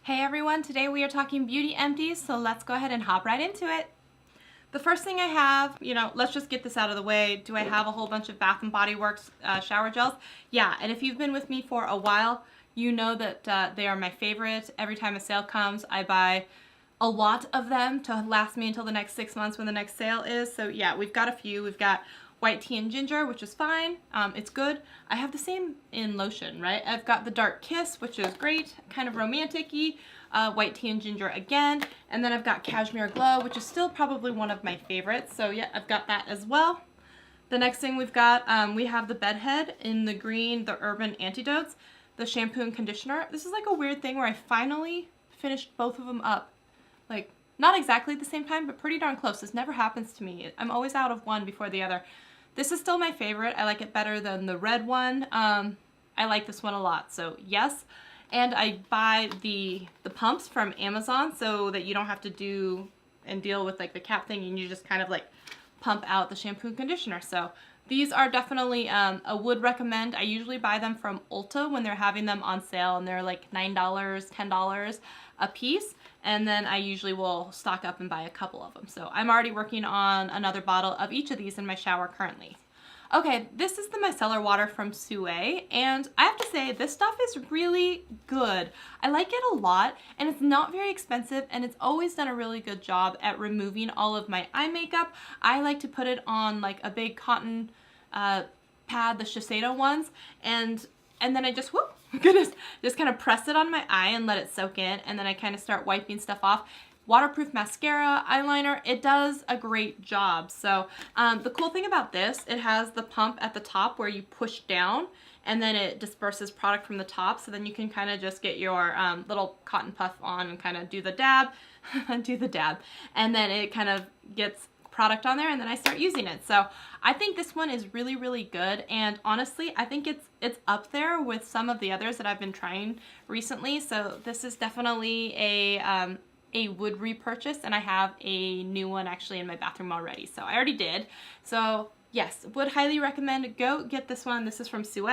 Hey everyone, today we are talking beauty empties, so let's go ahead and hop right into it. The first thing I have, let's just get this out of the way. Do I have a whole bunch of Bath & Body Works shower gels? Yeah, and if you've been with me for a while, you know that they are my favorite. Every time a sale comes, I buy a lot of them to last me until the next 6 months when the next sale is. So yeah, we've got a few. We've got white tea and ginger, which is fine. It's good. I have the same in lotion, right? I've got the dark kiss, which is great, kind of romantic-y. White tea and ginger again. And then I've got cashmere glow, which is still probably one of my favorites. So yeah, I've got that as well. The next thing we've got, we have the bedhead in the green, the Urban Antidotes, the shampoo and conditioner. This is like a weird thing where I finally finished both of them up. Like, not exactly at the same time, but pretty darn close. This never happens to me. I'm always out of one before the other. This is still my favorite. I like it better than the red one. I like this one a lot, so yes. And I buy the pumps from Amazon so that you don't have to do and deal with like the cap thing, and you just kind of like pump out the shampoo and conditioner. So these are definitely a would recommend. I usually buy them from Ulta when they're having them on sale, and they're like $9, $10 a piece. And then I usually will stock up and buy a couple of them. So I'm already working on another bottle of each of these in my shower currently. Okay, this is the micellar water from Sue, and I have to say this stuff is really good. I like it a lot, and it's not very expensive, and it's always done a really good job at removing all of my eye makeup. I like to put it on like a big cotton pad, the Shiseido ones, and then I just, whoop, goodness, just kind of press it on my eye and let it soak in, and then I kind of start wiping stuff off. Waterproof mascara, eyeliner, it does a great job. So the cool thing about this, it has the pump at the top where you push down and then it disperses product from the top, so then you can kind of just get your little cotton puff on and kind of do the dab, and then it kind of gets product on there, and then I start using it. So I think this one is really, really good, and honestly, I think it's up there with some of the others that I've been trying recently. So this is definitely a would repurchase, and I have a new one actually in my bathroom already, so I already did. So yes, would highly recommend. Go get this one. This is from Sue.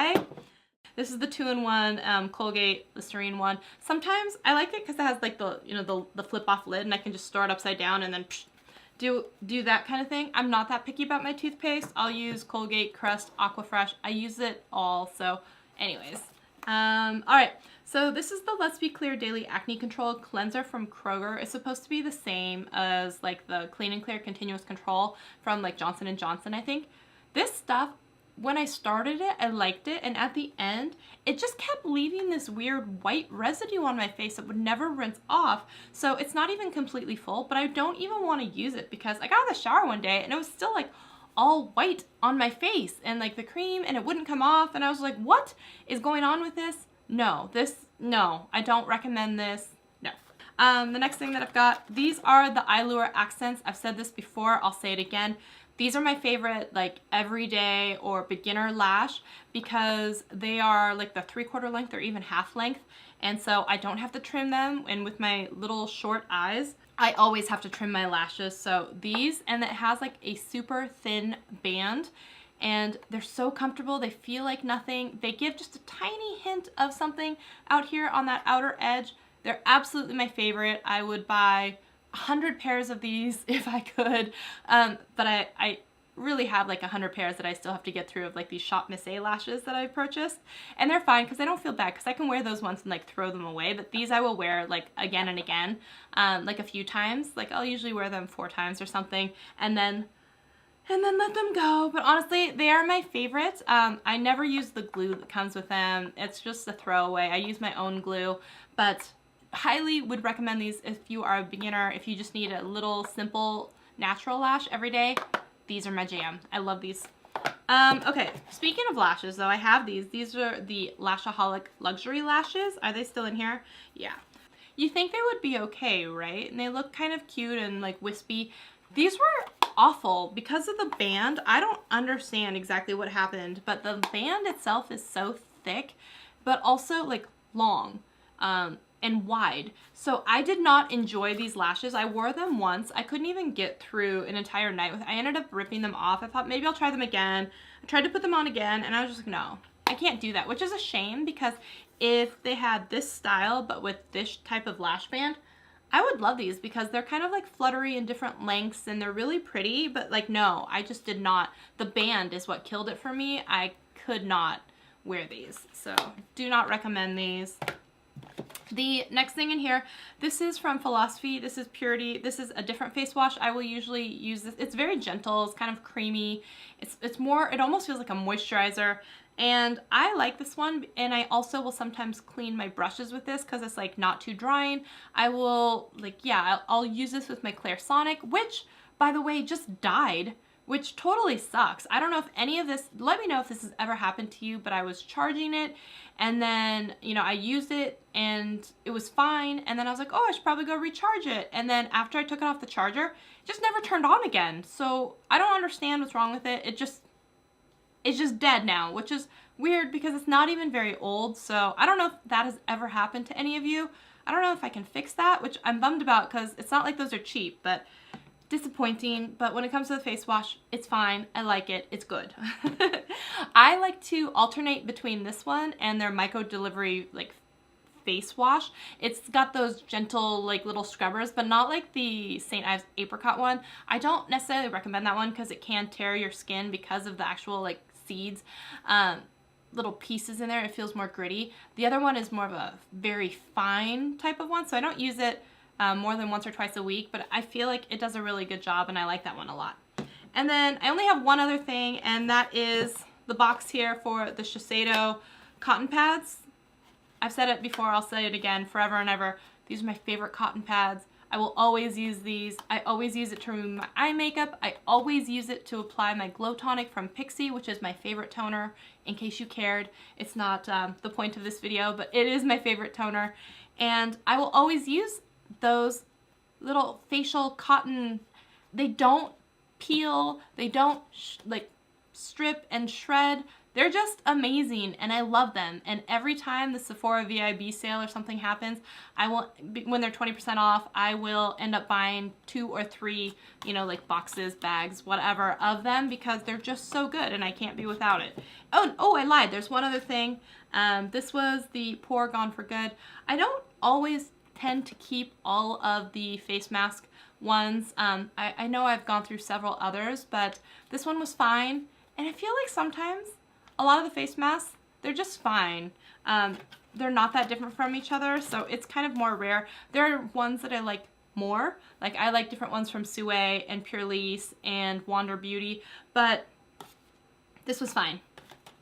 This is the 2-in-1 Colgate Listerine one. Sometimes I like it because it has like the the flip off lid, and I can just store it upside down and then do that kind of thing. I'm not that picky about my toothpaste. I'll use Colgate, Crest, Aquafresh. I use it all. So anyways, all right. So this is the Let's Be Clear Daily Acne Control Cleanser from Kroger. It's supposed to be the same as like the Clean and Clear Continuous Control from like Johnson & Johnson, I think. This stuff, when I started it, I liked it, and at the end, it just kept leaving this weird white residue on my face that would never rinse off. So it's not even completely full, but I don't even want to use it because I got out of the shower one day and it was still like all white on my face and like the cream, and it wouldn't come off, and I was like, what is going on with this? No, I don't recommend this. No. The next thing that I've got, these are the Eye Lure Accents. I've said this before, I'll say it again. These are my favorite like everyday or beginner lash because they are like the 3/4 length or even half length, and so I don't have to trim them, and with my little short eyes, I always have to trim my lashes. So these, and it has like a super thin band, and they're so comfortable. They feel like nothing. They give just a tiny hint of something out here on that outer edge. They're absolutely my favorite. I would buy 100 pairs of these if I could, but I really have like 100 pairs that I still have to get through of like these Shop Miss A lashes that I purchased, and they're fine because I don't feel bad because I can wear those once and like throw them away, but these I will wear like again and again, like a few times. Like I'll usually wear them 4 times or something, and then let them go. But honestly, they are my favorite. I never use the glue that comes with them. It's just a throwaway. I use my own glue, but highly would recommend these if you are a beginner, if you just need a little simple natural lash every day. These are my jam. I love these. Okay, speaking of lashes though, I have these. These are the Lashaholic Luxury Lashes. Are they still in here? Yeah. You think they would be okay, right? And they look kind of cute and like wispy. These were awful because of the band. I don't understand exactly what happened, but the band itself is so thick, but also like long and wide. So I did not enjoy these lashes. I wore them once. I couldn't even get through an entire night with. I ended up ripping them off. I thought maybe I'll try them again. I tried to put them on again, and I was just like, no, I can't do that, which is a shame because if they had this style but with this type of lash band, I would love these because they're kind of like fluttery in different lengths and they're really pretty, but like no, I just did not. The band is what killed it for me. I could not wear these, so do not recommend these. The next thing in here, this is from Philosophy. This is Purity. This is a different face wash. I will usually use this. It's very gentle. It's kind of creamy. It's more, it almost feels like a moisturizer. And I like this one, and I also will sometimes clean my brushes with this because it's like not too drying. I will like, yeah, I'll use this with my Clairsonic, which by the way just died, which totally sucks. I don't know if any of this, let me know if this has ever happened to you, but I was charging it and then, you know, I used it and it was fine. And then I was like, oh, I should probably go recharge it. And then after I took it off the charger, it just never turned on again. So I don't understand what's wrong with it. It's just dead now, which is weird because it's not even very old. So I don't know if that has ever happened to any of you. I don't know if I can fix that, which I'm bummed about because it's not like those are cheap, but disappointing. But when it comes to the face wash, it's fine. I like it. It's good. I like to alternate between this one and their micro delivery like face wash. It's got those gentle like little scrubbers, but not like the St. Ives apricot one. I don't necessarily recommend that one because it can tear your skin because of the actual like seeds, little pieces in there. It feels more gritty. The other one is more of a very fine type of one, so I don't use it more than once or twice a week, but I feel like it does a really good job and I like that one a lot. And then I only have one other thing, and that is the box here for the Shiseido cotton pads. I've said it before, I'll say it again, forever and ever. These are my favorite cotton pads. I will always use these. I always use it to remove my eye makeup. I always use it to apply my Glow Tonic from Pixi, which is my favorite toner, in case you cared. It's not the point of this video, but it is my favorite toner. And I will always use those little facial cotton. They don't peel. They don't like strip and shred. They're just amazing and I love them. And every time the Sephora VIB sale or something happens, I will, when they're 20% off, I will end up buying 2 or 3, you know, like boxes, bags, whatever of them because they're just so good and I can't be without it. Oh, I lied. There's one other thing. This was the Pore Gone for Good. I don't always tend to keep all of the face mask ones. I know I've gone through several others, but this one was fine. And I feel like sometimes a lot of the face masks, they're just fine. They're not that different from each other, so it's kind of more rare. There are ones that I like more. Like I like different ones from Sue and Pure Lise and Wander Beauty, but this was fine.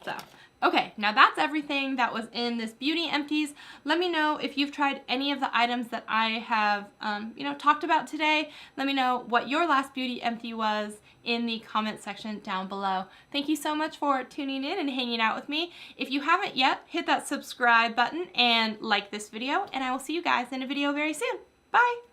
So, okay, now that's everything that was in this Beauty Empties. Let me know if you've tried any of the items that I have, you know, talked about today. Let me know what your last Beauty Empty was in the comment section down below. Thank you so much for tuning in and hanging out with me. If you haven't yet, hit that subscribe button and like this video, and I will see you guys in a video very soon. Bye!